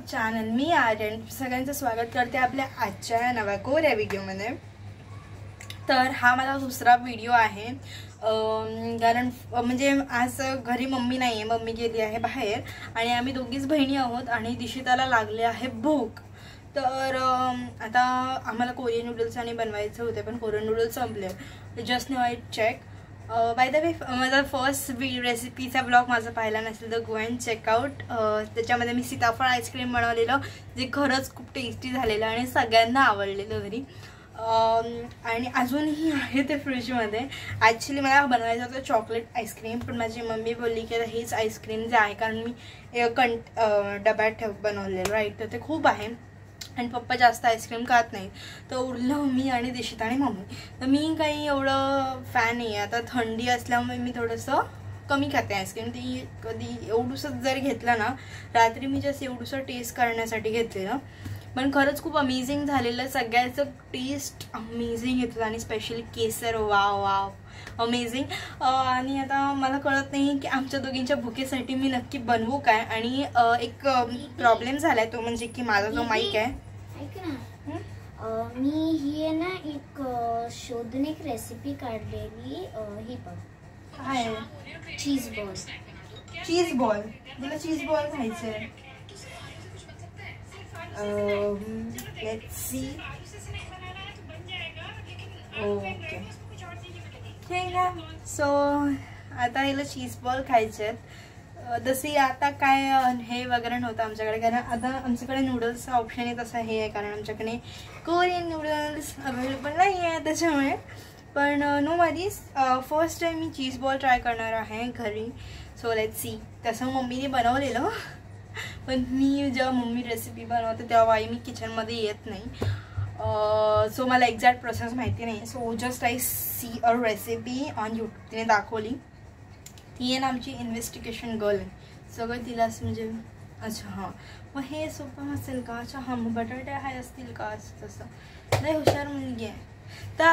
Channel मी आर्यन सगळ्यांचं स्वागत करते आपल्या आजच्या नव्या कोऱ्या व्हिडिओमध्ये। तर हा माझा दुसरा व्हिडिओ आहे कारण म्हणजे आज घरी मम्मी नाही आहे, मम्मी गेली आहे बाहेर आणि आम्ही दोघीच बहिणी आहोत आणि दिशिताला लागले आहे भूक। तर आता आम्हाला कोरियन नूडल्स आणि बनवायचे होते पण कोरियन नूडल्स संपले। Just now I check. By the way माझा फर्स्ट रेसिपीचा ब्लॉग माझा पाहिला नसेल तर गो अँड चेकआउट। त्याच्यामध्ये मी सीताफळ आईस्क्रीम बनवलेलं जे खरंच खूप टेस्टी झालेलं आणि सगळ्यांना आवडलेलं घरी। आणि अजूनही आहे ते फ्रीजमध्ये। ॲक्च्युली मला बनवायचं होतं चॉकलेट आईस्क्रीम पण माझी मम्मी बोलली की हेच आईस्क्रीम जे आहे कारण मी डब्यात बनवलेलं राईट तर ते खूप आहे आणि पप्पा जास्त आईस्क्रीम खात नाही तर उरलं मी आणि दिशिता आणि मम्मी। तर मी काही एवढं फॅन नाही आहे, आता थंडी असल्यामुळे मी थोडंसं कमी खाते आईस्क्रीम। ती कधी एवढंसं जर घेतलं ना रात्री मी जस्ट एवढंसं टेस्ट करण्यासाठी घेतलेलं पण खरंच खूप अमेझिंग झालेलं, सगळ्याचं टेस्ट अमेझिंग येतं आणि स्पेशली केसर वाव वाव अमेझिंग। आणि आता मला कळत नाही की आमच्या दोघींच्या भुकेसाठी मी नक्की बनवू काय। आणि एक प्रॉब्लेम झालाय तो म्हणजे की माझा जो माईक आहे मी ही आहे ना एक शोधून एक रेसिपी काढलेली ही बघ काय चीज बॉल। चीज बॉल मला चीज बॉल खायचे। Let's see. ओके ठीक आहे। सो आता हिला चीज बॉल खायचे आहेत। जसे आता काय हे वगैरे नव्हतं आमच्याकडे कारण आता आमच्याकडे नूडल्सचा ऑप्शन आहे तसा हे आहे कारण आमच्याकडे कोरियन नूडल्स अवेलेबल नाही आहे त्याच्यामुळे। पण नो वरीज फर्स्ट टाइम मी चीज बॉल ट्राय करणार आहे घरी। So let's see. तसं मम्मीने बनवलेलं पण मी जेव्हा मम्मी रेसिपी बनवते तेव्हा मी किचनमध्ये येत नाही सो मला एक्झॅक्ट प्रोसेस माहिती नाही। So just I see a recipe on YouTube तिने दाखवली। ती आहे ना आमची इन्व्हेस्टिगेशन गर्ल आहे सगळं तिलाच म्हणजे अच्छा हां मग हे सोपं असेल का, अच्छा हां मग बटाटे आहे असतील का तसं लय हुशार मुलगी आहे। तर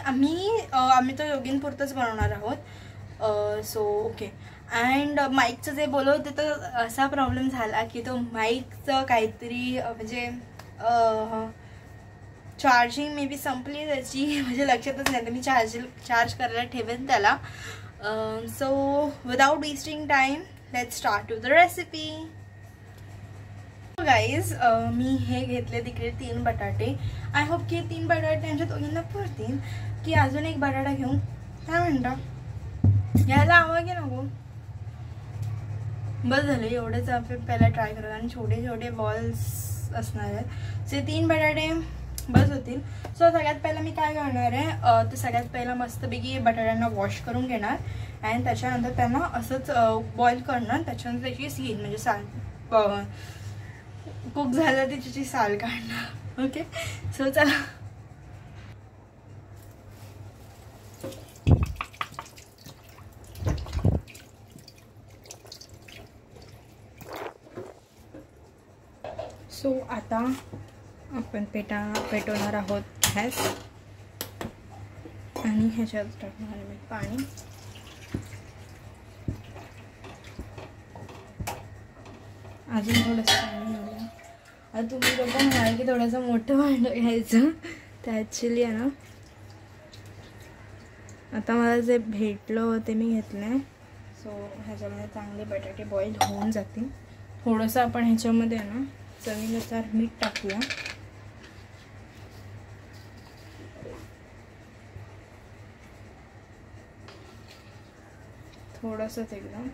आम्ही तर योगीनपुरतंच बनवणार आहोत। सो ओके अँड माईकचं जे बोलत होते तर असा प्रॉब्लेम झाला की तो माईकचं काहीतरी म्हणजे चार्जिंग मे बी संपली त्याची म्हणजे लक्षातच नाही तर मी चार्ज करायला ठेवेन त्याला। So without wasting time let's start to the recipe. Guys मी हे घेतले तिकडे 3 बटाटे। आय होप की 3 बटाटे यांच्या दोघींना पुरतील की अजून एक बटाटा घेऊ काय म्हणता घ्यायला हवं की नको। बस झालं एवढेच आपण पहिला ट्राय करू आणि छोटे छोटे बॉल्स असणार आहेत जे 3 बटाटे बस होतील। सो सगळ्यात पहिला मी काय करणार आहे तर सगळ्यात पहिला मस्तपैकी बटाट्यांना वॉश करून घेणार आणि त्याच्यानंतर त्यांना असंच बॉईल करणार। त्याच्यानंतर त्याची सील म्हणजे साल कुक झालं त्याची साल काढणार। ओके सो चला सो आता आपण पेटवणार आहोत गॅस आणि ह्याच्यात टाकणार मी पाणी। अजून थोडंसं पाणी घालूया। आता तुम्ही लोक म्हणाल की थोडंसं मोठं भांडं घ्यायचं तर ॲक्च्युली आहे ना आता मला जे भेटलं ते मी घेतलं आहे। सो ह्याच्यामध्ये चांगले बटाटे बॉईल होऊन जातील। थोडंसं आपण ह्याच्यामध्ये आहे ना चवीनुसार मीठ टाकूया। थोडंसंच एकदम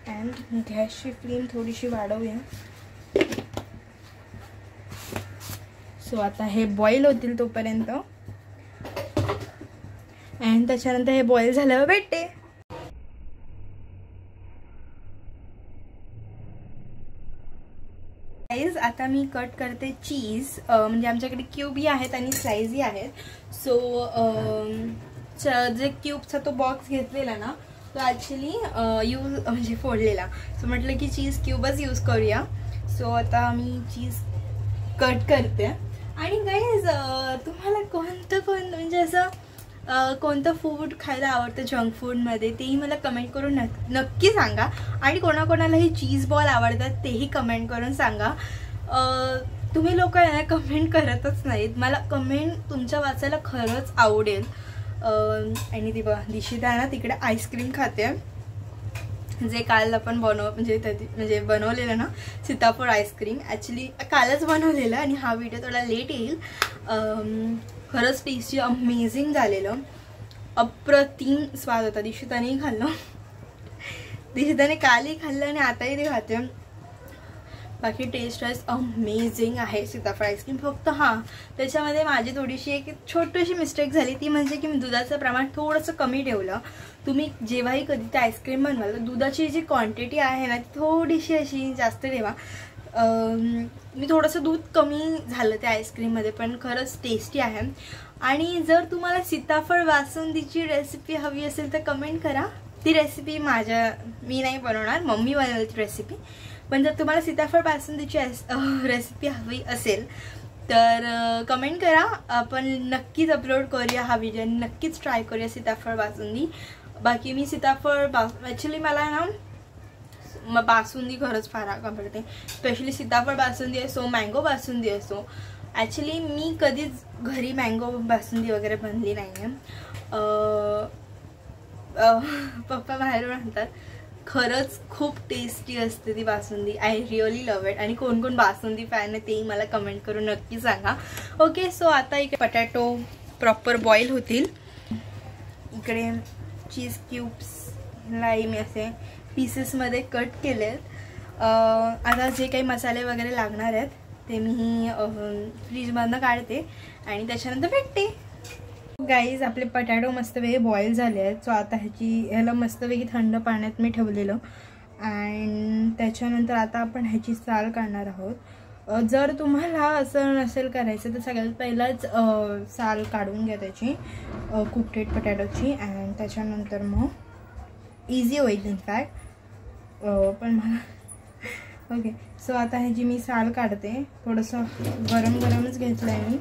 अँड गॅसची फ्लेम थोडीशी वाढवूया। सो आता हे बॉईल होतील तोपर्यंत अँड त्याच्यानंतर हे बॉईल झाल्यावर भेटते। आता मी कट करते चीज म्हणजे आमच्याकडे क्यूबही आहेत आणि स्लाइसही आहेत। सो जे क्यूबचा तो बॉक्स घेतलेला ना तो ॲक्च्युली यूज म्हणजे फोडलेला सो म्हटलं की चीज क्यूबच यूज करूया। सो आता मी चीज कट करते आणि गाईज तुम्हाला कोणतं म्हणजे असं कोणतं फूड खायला आवडतं जंक फूडमध्ये तेही मला कमेंट करून नक्की सांगा. आणि कोणाकोणालाही चीज बॉल आवडतात तेही कमेंट करून सांगा. तुम्ही लोक यांना कमेंट करतच नाहीत. मला कमेंट तुमच्या वाचायला खरंच आवडेल. आणि ती बघा दिशिता ना तिकडे आईस्क्रीम खाते, जे काल आपण म्हणजे बनवलेलं ना सीताफळ आईस्क्रीम. ॲक्च्युली कालच बनवलेलं आणि हा व्हिडिओ थोडा लेट येईल. खरंच टेस्टी अमेझिंग झालेलं, अप्रतिम स्वाद होता. दिशितानेही खाल्लं, दिशिताने कालही खाल्लं आणि आताही ते खाते. बाकी टेस्ट वाईज अमेझिंग आहे सीताफळ आईस्क्रीम. फक्त हां त्याच्यामध्ये माझी थोडीशी एक छोटीशी मिस्टेक झाली, ती म्हणजे की मी दुधाचं प्रमाण थोडंसं कमी ठेवलं. तुम्ही जेव्हाही कधी ते आईस्क्रीम बनवाल तर दुधाची जी क्वांटिटी आहे ना ती थोडीशी अशी जास्त ठेवा. मी थोडंसं दूध कमी झालं त्या आईस्क्रीममध्ये, पण खरंच टेस्टी आहे. आणि जर तुम्हाला सीताफळ बासुंदीची रेसिपी हवी असेल तर कमेंट करा. ती रेसिपी मी नाही बनवणार, मम्मी बनवेल ती रेसिपी. पण जर तुम्हाला सीताफळ बासुंदीची रेसिपी हवी असेल तर कमेंट करा. आपण नक्कीच अपलोड करूया हा व्हिडिओ, नक्कीच ट्राय करूया सीताफळ बासुंदी. बाकी मी सीताफळ ॲक्च्युली मला ना बासुंदी खरंच फार आवडते, स्पेशली सीताफळ बासुंदी असो, मँगो बासुंदी असो. ॲक्च्युली मी कधीच घरी मँगो बासुंदी वगैरे बनली नाही आहे. पप्पा बाहेरून आणतात. खरंच खूप टेस्टी असते ती basundi. I really love it. आणि कोण कोण बासुंदी फॅन आहे तेही मला कमेंट करून नक्की सांगा. ओके, सो आता इकडे पटॅटो प्रॉपर बॉईल होतील. इकडे चीज क्यूब्सलाही मी असे पीसेसमध्ये कट केले आहेत. आता जे काही मसाले वगैरे लागणार आहेत ते मी फ्रीजमधनं काढते आणि त्याच्यानंतर भेटते. गाईज आपले पटॅटो मस्तपैकी बॉईल झाले आहेत. सो आता ह्याला मस्तपैकी थंड पाण्यात मी ठेवलेलं. आणि त्याच्यानंतर आता आपण ह्याची साल काढणार आहोत. जर तुम्हाला असं नसेल करायचं तर सगळ्यात पहिलाच साल काढून घ्या त्याची कुकटेड पटॅटोची. आणि त्याच्यानंतर मग इझी होईल इनफॅक्ट. पण मला ओके, सो आता ह्याची मी साल काढते. थोडंसं गरमच घेतलं आहे मी.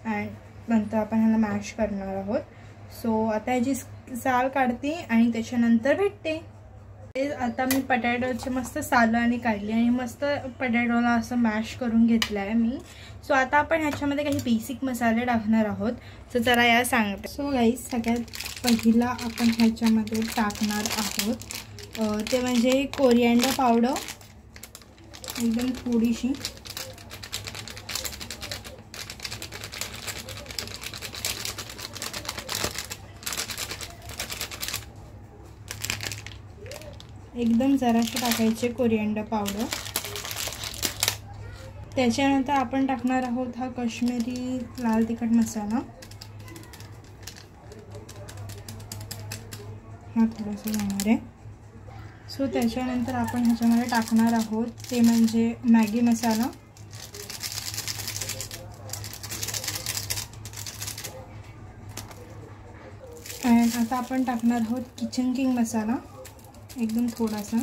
आणि नंतर आपण ह्याला मॅश करणार आहोत. सो आता ह्याची साल काढते आणि त्याच्यानंतर भेटते. आता मी पटॅटोची मस्त सालाने काढली आणि मस्त पटॅटोला असं मॅश करून घेतलं आहे मी. सो आता आपण ह्याच्यामध्ये काही बेसिक मसाले टाकणार आहोत. सो जरा या सांगते. सो गाईज सगळ्यात पहिला आपण ह्याच्यामध्ये टाकणार आहोत ते म्हणजे कोरिएंडर पावडर, एकदम थोडीशी. एकदम जराशी टाकायचे कोरिएंडर पावडर. त्याच्यानंतर आपण टाकणार आहोत हा काश्मीरी लाल तिखट मसाला. हा थोडासा जाणार आहे. सो त्याच्यानंतर आपण ह्याच्यामध्ये टाकणार आहोत ते म्हणजे मॅगी मसाला. आणि आता आपण टाकणार आहोत किचन किंग मसाला, एकदम थोडासा.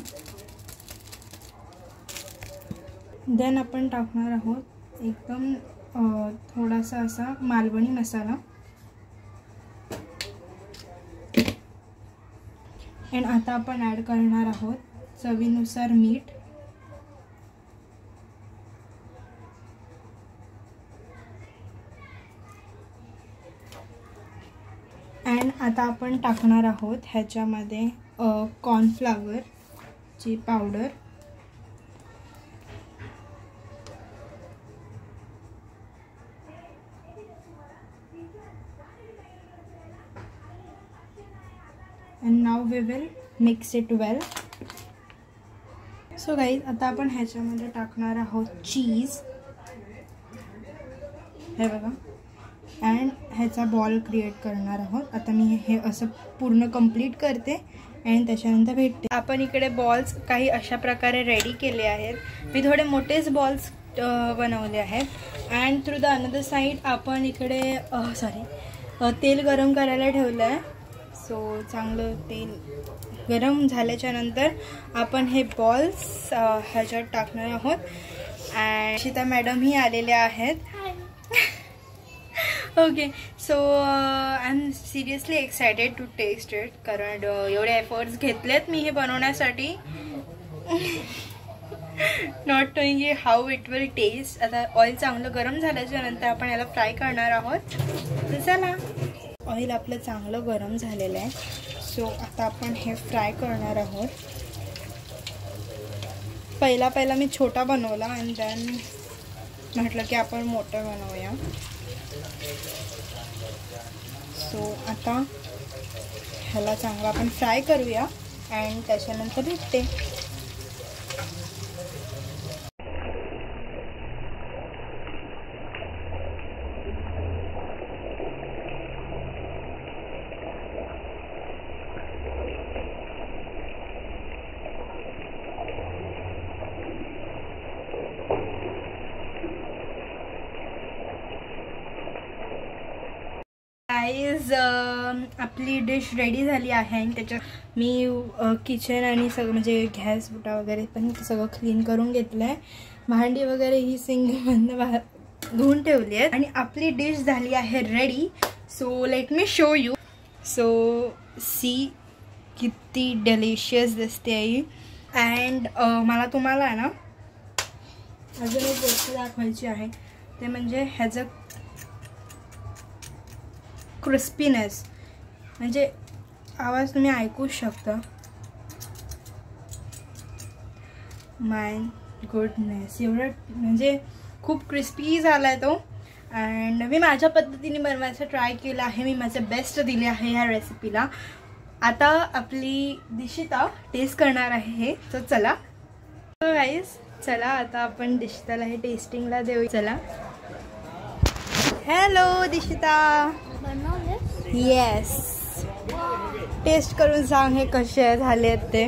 देन आपण टाकणार आहोत एकदम थोडासा असा मालवणी मसाला. आणि आता आपण ॲड करणार आहोत चवीनुसार मीठ. आणि आता आपण टाकणार आहोत ह्याच्यामध्ये कॉर्नफ्लावरची powder. and now we will mix it well. So guys आता आपण ह्याच्यामध्ये टाकणार आहोत चीज. हे बघा. अँड ह्याचा बॉल क्रिएट करणार आहोत. आता मी हे असं पूर्ण कंप्लीट करते आणि त्याच्यानंतर भेटते. आपण इकडे बॉल्स काही अशा प्रकारे रेडी केले आहेत. मी थोडे मोठेच बॉल्स बनवले आहेत. And through the another side आपण इकडे तेल गरम करायला ठेवलं आहे. सो चांगलं तेल गरम झाल्याच्या नंतर आपण हे बॉल्स ह्याच्यात टाकणार आहोत. अँड शिता मॅडम ही आलेल्या आहेत. Okay so I am seriously excited to taste it, कारण एवढे एफर्ट्स घेतलेत मी हे बनवण्यासाठी. Not knowing how it will taste. आता ऑइल चांगलं गरम झाल्याच्या नंतर आपण याला फ्राय करणार आहोत. तर चला, ऑइल आपलं चांगलं गरम झालेलं आहे. सो आता आपण हे फ्राय करणार आहोत. पहिला मी छोटा बनवला आणि देन म्हटलं की आपण मोठं बनवूया. सो आता ह्याला चांगलं आपण फ्राय करूया आणि त्याच्यानंतर भेटते. गाईज आपली डिश रेडी झाली आहे आणि त्याच्यात मी किचन आणि सगळं म्हणजे गॅस बुटा वगैरे पण सगळं क्लीन करून घेतलं आहे. भांडी वगैरे ही सिंकमधनं धुवून ठेवली आहेत आणि आपली डिश झाली आहे ready. So let me show you. So see किती डिलिशियस दिसते आई. अँड मला तुम्हाला ना अजून एक गोष्ट दाखवायची आहे, ते म्हणजे ह्याचं क्रिस्पीनेस. म्हणजे आवाज तुम्ही ऐकू शकता. माय गुडनेस, एवढं म्हणजे खूप क्रिस्पी झाला आहे तो. अँड मी माझ्या पद्धतीने बनवायचं ट्राय केलं आहे. मी माझे बेस्ट दिले आहे ह्या रेसिपीला. आता आपली दिशिता टेस्ट करणार आहे हे. तर चला गाईज, चला आता आपण दिशिताला हे टेस्टिंगला देऊ. चला. हॅलो दिशिता. येस, टेस्ट करून सांग हे कसे झाले आहेत ते.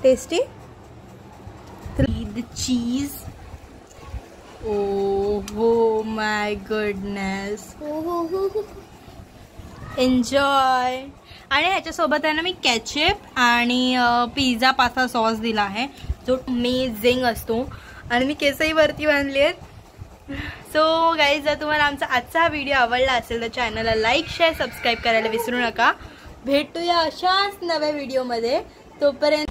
Tasty. The cheese. Oh my goodness. Enjoy. आणि ह्याच्यासोबत आहे ना मी केचप आणि पिझ्झा पास्ता सॉस दिला आहे जो अमेझिंग असतो. आणि मी केसही वरती बांधली आहेत. सो गाईज, जर तुम्हाला आमचा आजचा हा व्हिडिओ आवडला असेल तर चॅनलला लाईक शेअर सबस्क्राईब करायला विसरू नका. भेटूया अशाच नव्या व्हिडिओमध्ये. तोपर्यंत